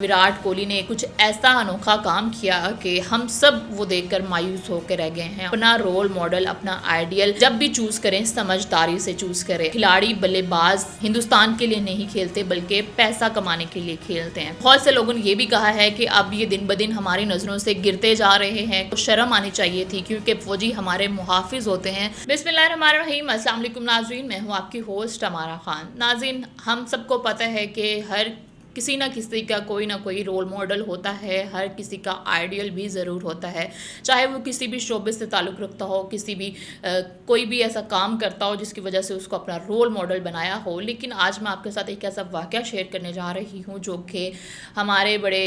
विराट कोहली ने कुछ ऐसा अनोखा काम किया कि हम सब वो देखकर मायूस होकर रह गए हैं। अपना रोल मॉडल, अपना आइडियल जब भी चूज करें समझदारी से चूज करें। खिलाड़ी बल्लेबाज हिंदुस्तान के लिए नहीं खेलते बल्कि पैसा कमाने के लिए खेलते हैं। बहुत से लोगों ने ये भी कहा है कि अब ये दिन ब दिन हमारी नजरों से गिरते जा रहे हैं। तो शर्म आनी चाहिए थी क्योंकि फौजी हमारे मुहाफिज होते हैं। बिस्मिल्लाहिर्रहमानिर्रहीम, अस्सलाम वालेकुम नाज़रीन, मैं हूँ आपकी होस्ट अमारा खान। नाज़रीन, हम सबको पता है कि हर किसी ना किसी का कोई ना कोई रोल मॉडल होता है, हर किसी का आइडियल भी ज़रूर होता है, चाहे वो किसी भी शोबे से ताल्लुक़ रखता हो, किसी भी कोई भी ऐसा काम करता हो जिसकी वजह से उसको अपना रोल मॉडल बनाया हो। लेकिन आज मैं आपके साथ एक ऐसा वाक़या शेयर करने जा रही हूँ जो कि हमारे बड़े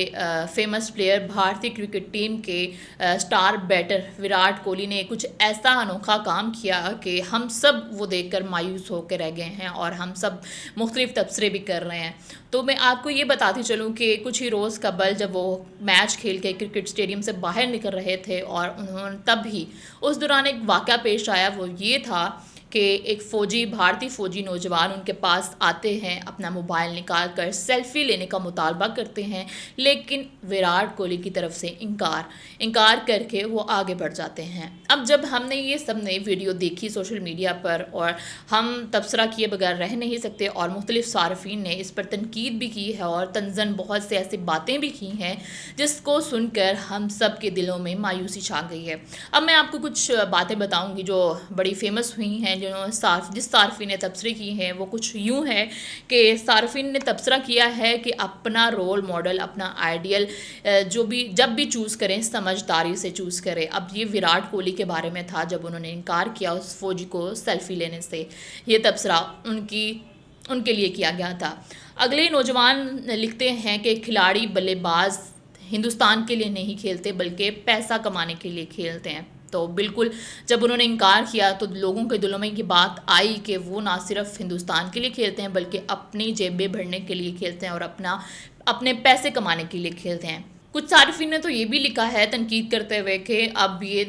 फेमस प्लेयर, भारतीय क्रिकेट टीम के स्टार बैटर विराट कोहली ने कुछ ऐसा अनोखा काम किया कि हम सब वो देखकर मायूस होकर रह गए हैं और हम सब मुख्तलिफ तबसरे भी कर रहे हैं। तो मैं आपको ये बताती चलूँ कि कुछ ही रोज़ कबल जब वो मैच खेल के क्रिकेट स्टेडियम से बाहर निकल रहे थे और उन्होंने तब ही उस दौरान एक वाक़या पेश आया। वो ये था कि एक फ़ौजी, भारतीय फ़ौजी नौजवान उनके पास आते हैं, अपना मोबाइल निकाल कर सेल्फ़ी लेने का मुतालबा करते हैं, लेकिन विराट कोहली की तरफ से इनकार करके वो आगे बढ़ जाते हैं। अब जब हमने ये सब नई वीडियो देखी सोशल मीडिया पर और हम तबसरा किए बगैर रह नहीं सकते और मुख्तलिफ सार्फिन ने इस पर तनकीद भी की है और तंज़न बहुत से ऐसी बातें भी की हैं जिसको सुनकर हम सब के दिलों में मायूसी छा गई है। अब मैं आपको कुछ बातें बताऊँगी जो बड़ी फेमस हुई हैं, जिस सार्फिन ने तबसरे की हैं। वो कुछ यूँ है कि सार्फिन ने तबसरा किया है कि अपना रोल मॉडल, अपना आइडियल जब भी चूज़ करें समझदारी से चूज़ करें। अब ये विराट कोहली के बारे में था जब उन्होंने इनकार किया उस फौजी को सेल्फ़ी लेने से। ये तबसरा उनके लिए किया गया था। अगले नौजवान लिखते हैं कि खिलाड़ी बल्लेबाज हिंदुस्तान के लिए नहीं खेलते बल्कि पैसा कमाने के लिए खेलते हैं। तो बिल्कुल जब उन्होंने इनकार किया तो लोगों के दिलों में ये बात आई कि वो ना सिर्फ हिंदुस्तान के लिए खेलते हैं बल्कि अपनी जेबें भरने के लिए खेलते हैं और अपने पैसे कमाने के लिए खेलते हैं। कुछ सार्फिन ने तो ये भी लिखा है तनकीद करते हुए कि अब ये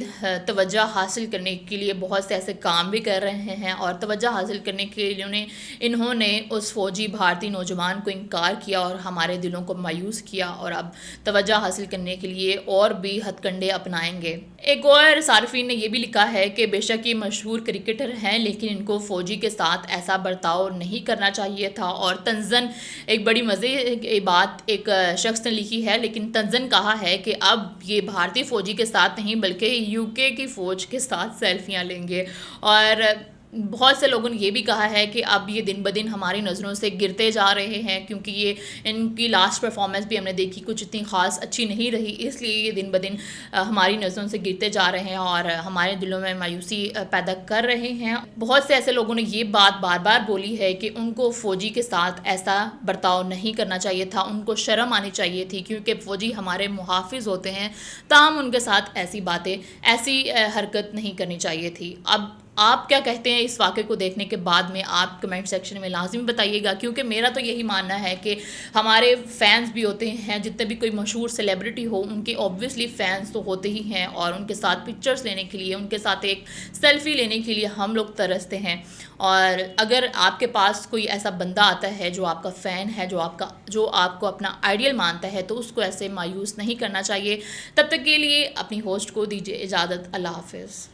तवज्जो हासिल करने के लिए बहुत से ऐसे काम भी कर रहे हैं और तवज्जो हासिल करने के लिए इन्होंने उस फौजी भारतीय नौजवान को इनकार किया और हमारे दिलों को मायूस किया और अब तवज्जो हासिल करने के लिए और भी हथकंडे अपनाएंगे। एक और सार्फिन ने यह भी लिखा है कि बेशक ये मशहूर क्रिकेटर हैं लेकिन इनको फ़ौजी के साथ ऐसा बर्ताव नहीं करना चाहिए था। और तंज़न, एक बड़ी मज़े की बात एक शख्स ने लिखी है, लेकिन तंज़न कहा है कि अब ये भारतीय फ़ौजी के साथ नहीं बल्कि यूके की फ़ौज के साथ सेल्फियाँ लेंगे। और बहुत से लोगों ने ये भी कहा है कि अब ये दिन ब दिन हमारी नज़रों से गिरते जा रहे हैं क्योंकि ये इनकी लास्ट परफॉर्मेंस भी हमने देखी कुछ इतनी ख़ास अच्छी नहीं रही, इसलिए ये दिन ब दिन हमारी नज़रों से गिरते जा रहे हैं और हमारे दिलों में मायूसी पैदा कर रहे हैं। बहुत से ऐसे लोगों ने ये बात बार बार बोली है कि उनको फ़ौजी के साथ ऐसा बर्ताव नहीं करना चाहिए था, उनको शर्म आनी चाहिए थी क्योंकि फ़ौजी हमारे मुहाफिज होते हैं, ताहम उनके साथ ऐसी हरकत नहीं करनी चाहिए थी। अब आप क्या कहते हैं इस वाक़े को देखने के बाद में? आप कमेंट सेक्शन में लाज़िम बताइएगा क्योंकि मेरा तो यही मानना है कि हमारे फैंस भी होते हैं, जितने भी कोई मशहूर सेलिब्रिटी हो उनके ऑब्वियसली फ़ैंस तो होते ही हैं और उनके साथ पिक्चर्स लेने के लिए, उनके साथ एक सेल्फ़ी लेने के लिए हम लोग तरसते हैं। और अगर आपके पास कोई ऐसा बंदा आता है जो आपका फ़ैन है, जो आपको अपना आइडियल मानता है, तो उसको ऐसे मायूस नहीं करना चाहिए। तब तक के लिए अपनी होस्ट को दीजिए इजाज़त। अल्लाह हाफ़िज़।